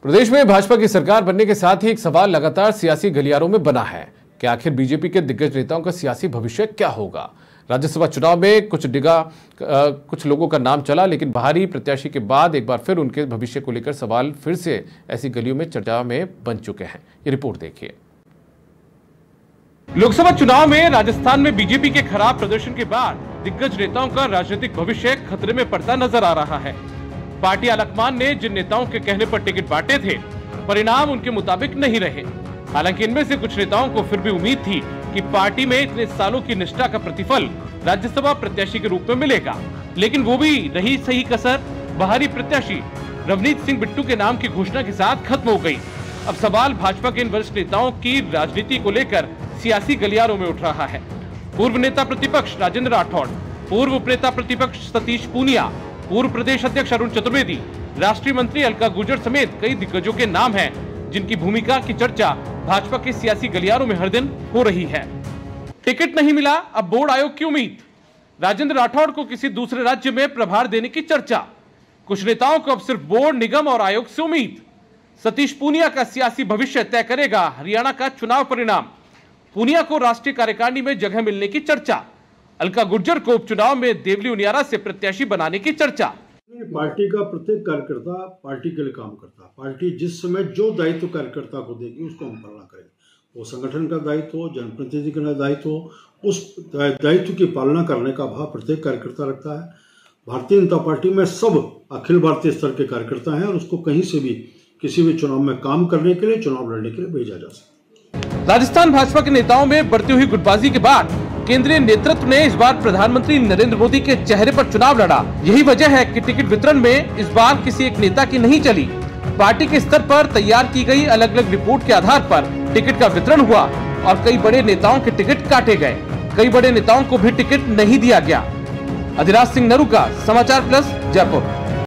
प्रदेश में भाजपा की सरकार बनने के साथ ही एक सवाल लगातार सियासी गलियारों में बना है कि आखिर बीजेपी के दिग्गज नेताओं का सियासी भविष्य क्या होगा। राज्यसभा चुनाव में कुछ लोगों का नाम चला, लेकिन बाहरी प्रत्याशी के बाद एक बार फिर उनके भविष्य को लेकर सवाल फिर से ऐसी गलियों में चर्चा में बन चुके हैं। ये रिपोर्ट देखिए। लोकसभा चुनाव में राजस्थान में बीजेपी के खराब प्रदर्शन के बाद दिग्गज नेताओं का राजनीतिक भविष्य खतरे में पड़ता नजर आ रहा है। पार्टी आलाकमान ने जिन नेताओं के कहने पर टिकट बांटे थे, परिणाम उनके मुताबिक नहीं रहे। हालांकि इनमें से कुछ नेताओं को फिर भी उम्मीद थी कि पार्टी में इतने सालों की निष्ठा का प्रतिफल राज्यसभा प्रत्याशी के रूप में मिलेगा, लेकिन वो भी रही सही कसर बाहरी प्रत्याशी रवनीत सिंह बिट्टू के नाम की घोषणा के साथ खत्म हो गई। अब सवाल भाजपा के इन वरिष्ठ नेताओं की राजनीति को लेकर सियासी गलियारों में उठ रहा है। पूर्व नेता प्रतिपक्ष राजेंद्र राठौड़, पूर्व उपनेता प्रतिपक्ष सतीश पूनिया, पूर्व प्रदेश अध्यक्ष अरुण चतुर्वेदी, राष्ट्रीय मंत्री अलका गुर्जर समेत कई दिग्गजों के नाम हैं, जिनकी भूमिका की चर्चा भाजपा के सियासी गलियारों में हर दिन हो रही है। टिकट नहीं मिला, अब बोर्ड आयोग की उम्मीद। राजेंद्र राठौड़ को किसी दूसरे राज्य में प्रभार देने की चर्चा। कुछ नेताओं को अब सिर्फ बोर्ड, निगम और आयोग से उम्मीद। सतीश पूनिया का सियासी भविष्य तय करेगा हरियाणा का चुनाव परिणाम। पूनिया को राष्ट्रीय कार्यकारिणी में जगह मिलने की चर्चा। अलका गुर्जर को उपचुनाव में देवली उनियारा से प्रत्याशी बनाने की चर्चा। पार्टी का प्रत्येक कार्यकर्ता पार्टी के लिए काम करता है। पार्टी जिस समय जो दायित्व कार्यकर्ता को देगी उसको हम पालना करें। वो संगठन का दायित्व हो, जनप्रतिनिधि का दायित्व हो, उस दायित्व की पालना करने का भाव प्रत्येक कार्यकर्ता रखता है। भारतीय जनता पार्टी में सब अखिल भारतीय स्तर के कार्यकर्ता हैं और उसको कहीं से भी किसी भी चुनाव में काम करने के लिए, चुनाव लड़ने के लिए भेजा जा सकता है। राजस्थान भाजपा के नेताओं में बढ़ती हुई गुटबाजी के बाद केंद्रीय नेतृत्व ने इस बार प्रधानमंत्री नरेंद्र मोदी के चेहरे पर चुनाव लड़ा। यही वजह है कि टिकट वितरण में इस बार किसी एक नेता की नहीं चली। पार्टी के स्तर पर तैयार की गई अलग अलग रिपोर्ट के आधार पर टिकट का वितरण हुआ और कई बड़े नेताओं के टिकट काटे गए। कई बड़े नेताओं को भी टिकट नहीं दिया गया। अधिराज सिंह नरूका, समाचार प्लस, जयपुर।